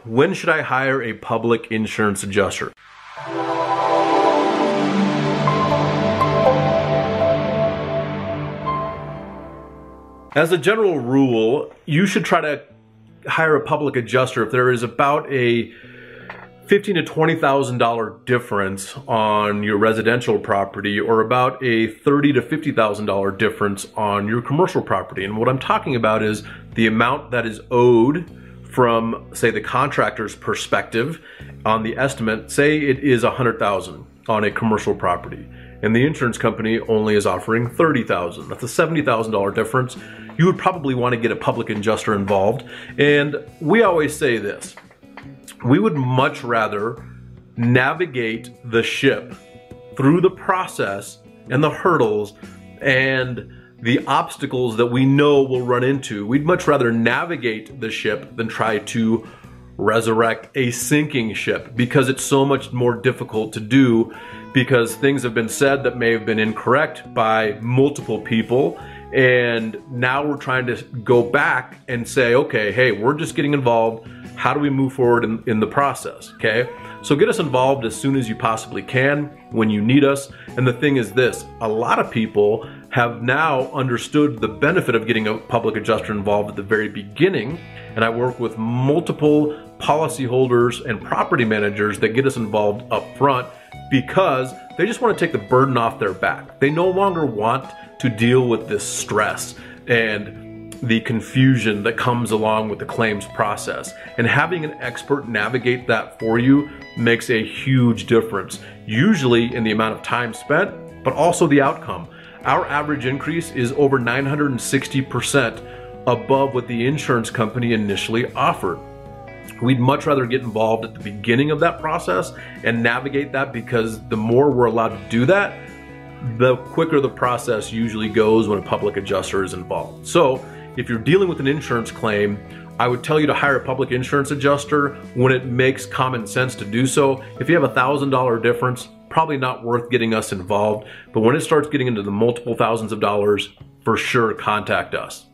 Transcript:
When should I hire a public insurance adjuster? As a general rule, you should try to hire a public adjuster if there is about a $15,000 to $20,000 difference on your residential property, or about a $30,000 to $50,000 difference on your commercial property. And what I'm talking about is the amount that is owed from, say, the contractor's perspective on the estimate. Say it is $100,000 on a commercial property, and the insurance company only is offering $30,000. That's a $70,000 difference. You would probably want to get a public adjuster involved. And we always say this: we would much rather navigate the ship through the process and the hurdles and the obstacles that we know we'll run into. We'd much rather navigate the ship than try to resurrect a sinking ship, because it's so much more difficult to do, because things have been said that may have been incorrect by multiple people. And now we're trying to go back and say, okay, hey, we're just getting involved. How do we move forward in the process, okay? So get us involved as soon as you possibly can, when you need us. And the thing is this: a lot of people have now understood the benefit of getting a public adjuster involved at the very beginning. And I work with multiple policyholders and property managers that get us involved up front, because they just want to take the burden off their back. They no longer want to deal with this stress and the confusion that comes along with the claims process. And having an expert navigate that for you makes a huge difference, usually in the amount of time spent, but also the outcome. Our average increase is over 960% above what the insurance company initially offered. We'd much rather get involved at the beginning of that process and navigate that, because the more we're allowed to do that, the quicker the process usually goes when a public adjuster is involved. So if you're dealing with an insurance claim, I would tell you to hire a public insurance adjuster when it makes common sense to do so. If you have a $1,000 difference, probably not worth getting us involved. But when it starts getting into the multiple thousands of dollars, for sure contact us.